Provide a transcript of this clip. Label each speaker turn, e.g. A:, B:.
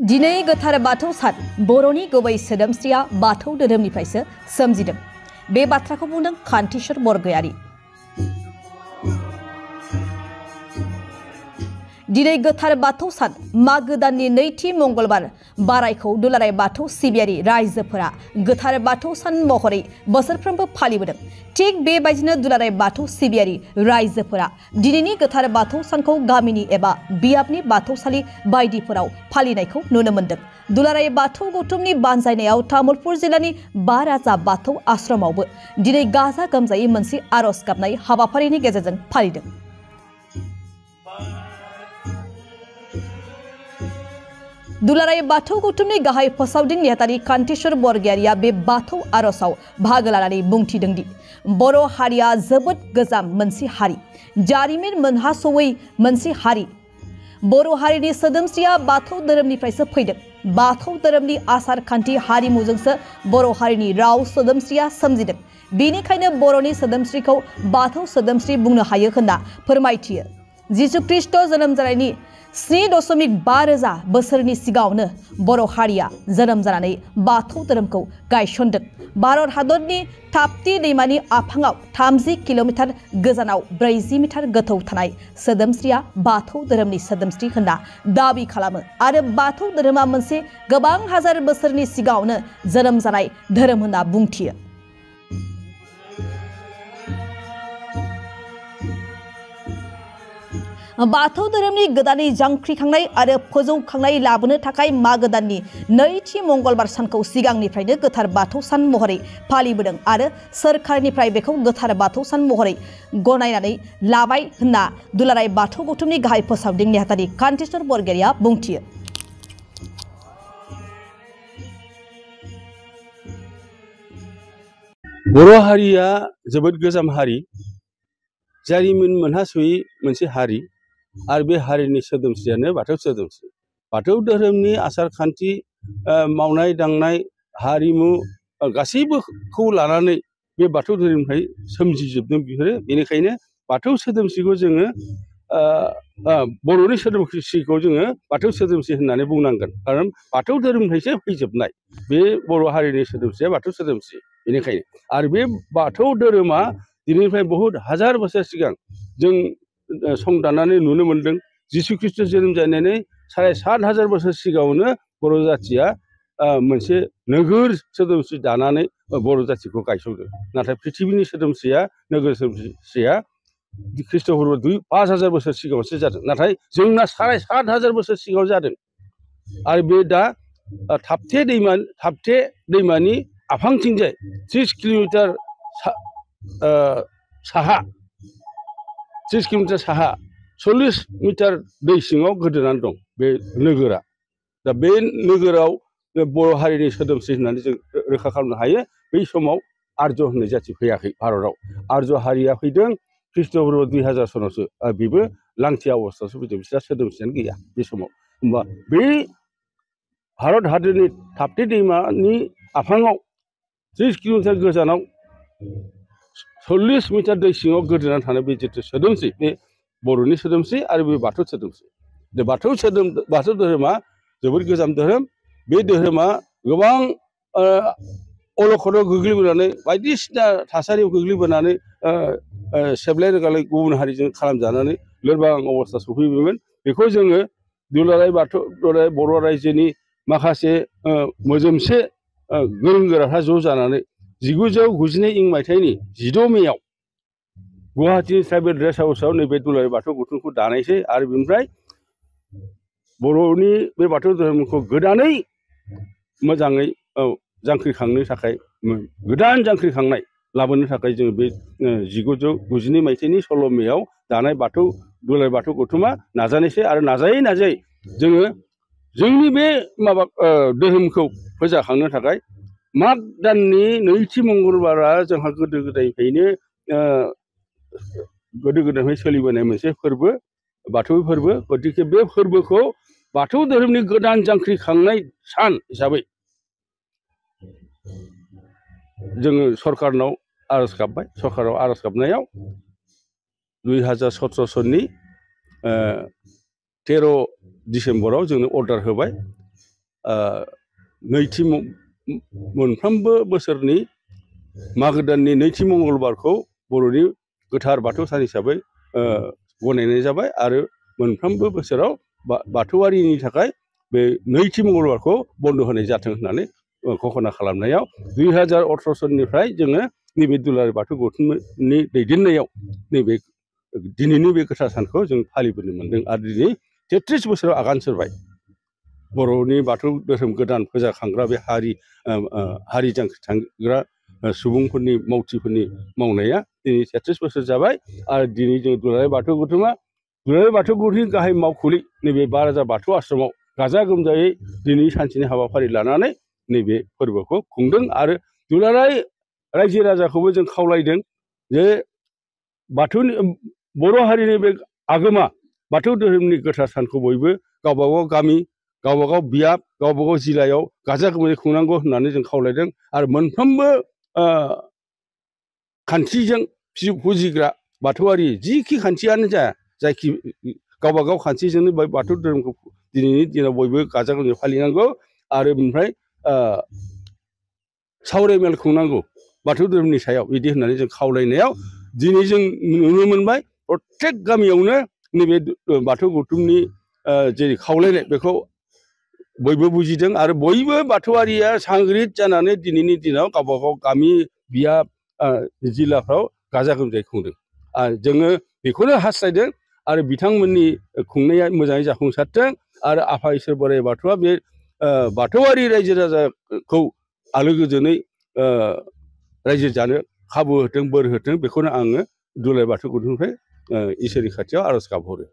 A: दिनै गोथार बाथौ सान बर'नि गुबै सोदोमस्रिया बाथौ धोरोमनिफ्रायसो सोमजिदों। बे बाथ्राखौ बुंदों कान्तिस्वर बरगयारी। दिनै गोथार बाथौ सान मागो दाननि नैथि मंगलबार बारायखौ दुलाराय बाथौ सिबियारि रायजोफोरा गोथार बाथौ सान महरै बोसोरफ्रोमबो फालिबोदों। थिग बेबायदिनो दुलाराय बाथौ सिबियारि रायजोफोरा दिनैनि गोथार बाथौ सानखौ गामिनि एबा बियाबनि बाथौसालि बायदिफोराव फालिनायखौ नुनो मोन्दों। दुलाराय बाथौ गौथुमनि बानजायनायाव तामुलपुर जिल्लानि बा राजा बाथौ आश्रमावबो दिनै गाजा गोमजायै मोनसे आरज गाबनाय हाबाफारिनि गेजेरजों फालिदों। दुलाराय बाथौ गौथुमनि गाहाय फोसावदिं नेहाथारि कान्तिस्वर बरगयारीया बे बाथौ आरजआव बाहागो लानानै बुंथिदोंदि बर' हारिया जोबोद गोजाम मोनसे हारि, जारिमिन मोनहासयै मोनसे हारि। बर' हारिनि सोदोमस्रिया बाथौ धोरोमनिफ्रायसो फैदों। बाथौ धोरोमनि आसार खान्थि हारिमुजोंसो बर' हारिनि राव सोदोमस्रिया सोमजिदों। बेनिखायनो बर'नि सोदोमस्रिखौ बाथौ सोदोमस्रि बुंनो हायो होनना फोरमायथियो। जिसु ख्रीष्ट जोनोम जानायनि 7.5 बोसोरनि सिगाङावनो बर' हारिया जोनोम जानानै बाथौ धोरोमखौ गायसनदों। भारत हादरनि ताप्ती दैमानि आफाङाव 30 किल'मिटार गोजानाव 40 मिटार गोथौ थानाय सोदोमस्रिया बाथौ धोरोमनि सोदोमस्रि होनना दाबि खालामो आरो बाथौ धोरोमा मोनसे गोबां हाजार बोसोरनि सिगाङावनो जोनोम जानाय धोरोम होनना बुंथियो। बाथौ धोरोमनि गोदानै जांख्रिखांनाय आरो फोजौखांनाय लाबोनो थाखाय मागो दाननि नैथि मंगलबार सानखौ सिगांनिफ्रायनो गोथार बाथौ सान महरै फालिबोदों आरो सोरखारनिफ्राय बेखौ गोथार बाथौ सान महरै गनायनानै लाबाय होनना दुलाराय बाथौ गौथुमनि गाहाय फोसावदिं नेहाथारि कान्तिस्वर बरगयारीया बुंथियो।
B: बर' हारिया जोबोद गोजाम हारि, जारिमिन मोनहासयै मोनसे हारि आरो बे हारिनि सोदोमस्रियानो बाथौ सोदोमस्रि। बाथौ धोरोमनि आसार खान्थि, मावनाय दांनाय, हारिमु गासैबोखौ लानानै बे बाथौ धोरोमनिफ्राय सोमजिजोबदों बेफोरो। बेनिखायनो बाथौ सोदोमस्रिखौ जोङो बर'नि सोदोमस्रिखौ जोङो बाथौ सोदोमस्रि होननानै बुंनांगोन। खारन बाथौ धोरोमनिफ्रायसो फैजोबनाय बे बर' हारिनि सोदोमस्रिया बाथौ सोदोमस्रि। बेनिखायनो आरो बे बाथौ धोरोमा दिनैनिफ्राय बहुद हाजार बोसोर सिगां जों संदाननानै नुनो मोन्दों। जिसु ख्रीष्ट जोनोम जानानै 7,500 बोसोर सिगाङावनो बर' जाथिया मोनसे नोगोर सोदोमस्रि दानानै बर' जाथिखौ गायसनदों। नाथाय पृथिबिनि सोदोमस्रिया नोगोर सोदोमस्रिया ख्रीष्टपूर्व 5,000 बोसोर सिगाङावसो जादों। नाथाय जोंना 7,500 बोसोर सिगाङाव जादों। आरो बे दा थाप्ते दैमानि आफांथिंजाय 30 किल'मिटार साहा 40 मिटार दै सिङाव गोदोनानै दं बे नोगोरा। दा बे नोगोराव बर' हारिनि सोदोमस्रि होननानै जों रोखा खालामनो हायो। बै समाव आर्य होननाय जाथि फैयाखै भारताव। आर्य हारिया फैदों ख्रीष्टपूर्व 2000 सनावसो। बेबो लांथिया अबस्थायावसो फैदों, बिसोरहा सोदोमस्रियानो गैया बे समाव। होमबा बे भारत हादरनि ताप्ती दैमानि आफाङाव 30 किल'मिटार गोजानाव 40 मिटार दै सिङाव गोदोनानै थानाय बे जिथु सोदोमस्रि, बे बर'नि सोदोमस्रि आरो बे बाथौ सोदोमस्रि। बे बाथौ धोरोमा जोबोद गोजाम धोरोम। बे धोरोमा गोबां अलखदाव गोग्लैबोनानै बायदिसिना थासारियाव गोग्लैबोनानै सेबलाय रोगालाय गुबुन हारिजों खालामजानानै लोरबां अबस्था सफैबायमोन। बेखौ जोङो दुलाराय बर' रायजोनि माखासे मोजोमसे गोरों गोराफ्रा ज' जानानै 1992 मायथाइनि 16 मेआव गुवाहाटि ट्राइबेल रेस्ट हाउसआव नैबे दुलाराय बाथौ गौथुमखौ दानायसै आरो बेनिफ्राय बर'नि बे बाथौ धोरोमखौ गोदानै मोजाङै जांख्रिखांनो थाखाय गोदान जांख्रिखांनाय लाबोनो थाखाय जोङो बे 1992 मायथाइनि 16 मेआव दानाय दुलाराय बाथौ गौथुमा नाजानायसै आरो नाजायै जोङो जोंनि बे धोरोमखौ फोजाखांनो थाखाय माग दाननि नैथि मंगलबारा जोंहा गोदो गोदायनिफ्राय सोलिबोनाय मोनसे फोरबो, बाथौ फोरबो। गतिके बे फोरबोखौ बाथौ धोरोमनि गोदान जांख्रिखांनाय सान हिसाबै जोङो सरकारनाव आर'ज गाबबाय। सरकाराव आर'ज गाबनायाव 2017 सननि 13 डिसेम्बराव जोंनो अर्डार होबाय नैथि मोनफ्रोमबो बोसोरनि मागो दाननि नैथि मंगलबारखौ बर'नि गोथार बाथौ सान हिसाबै गनायनाय जाबाय आरो मोनफ्रोमबो बोसोराव बाथौआरिनि थाखाय बे नैथि मंगलबारखौ बन्द' होनाय जाथों होननानै घोषणा खालामनायाव 2018 सननिफ्राय जोङो नैबे दुलाराय बाथौ गौथुमनि दैदेननायाव नैबे दिनैनि बे गोथार सानखौ जों फालिबोनो मोन्दों आरो दिनै 33 बोसोराव आगान सुरबाय बर'नि बाथौ धोरोम गोदान फोजाखांग्रा बे हारि जांख्रिखांग्रा सुबुंफोरनि मावथिफोरनि मावनाया दिनै 33 बोसोर जाबाय आरो दिनै जों दुलाराय बाथौ गौथुमनि गाहाय मावखुलि नैबे बाराजा बाथौ आश्रमाव गाजा गोमजायै दिनै सानसेनि हाबाफारि लानानै नैबे फोरबोखौ खुंदों आरो दुलाराय रायजो राजाखौबो जों खावलायदों जे बाथौनि बर' हारिनि बे आगोमा बाथौ धोरोमनि गोथार सानखौ बयबो गावबागाव गामि गावबागाव बियाब गावबागाव जिल्लायाव गाजा गोमजायै खुंनांगौ होननानै जों खावलायदों आरो मोनफ्रोमबो खान्थिजों फुजिग्रा बाथौआरि जिखि खान्थियानो जाया जायखि गावबागाव खान्थिजोंनो बाथौ धोरोमखौ दिनैनि दिनाव बयबो गाजा गोमजायै फालिनांगौ आरो ओमफ्राय सावराय मेल खुंनांगौ बाथौ धोरोमनि सायाव बिदि होननानै जों खावलायनायाव दिनै जों नुनो मोनबाय प्रत्येक गामियावनो नैबे बाथौ गौथुमनि जे खावलायनाय बेखौ बयबो बुजिदों आरो बयबो बाथौआरिया सांग्रिद जानानै दिनैनि दिनाव गावबागाव गामि बियाब जिल्लाफ्राव गाजा गोमजायै खुंदों आरो जोङो बेखौनो हास्थायदों आरो बिथांमोननि खुंनाया मोजाङै जाफुंसारथों आरो आफा इसोर बोराइ बाथौआ बे बाथौआरि रायजो राजाखौ आलो गोजोनै रायजो जानो खाबु होथों बोर होथों बेखौनो आङो दुलाराय बाथौ गौथुमनिफ्राय इसोरनि खाथियाव आर'ज गाबहरो।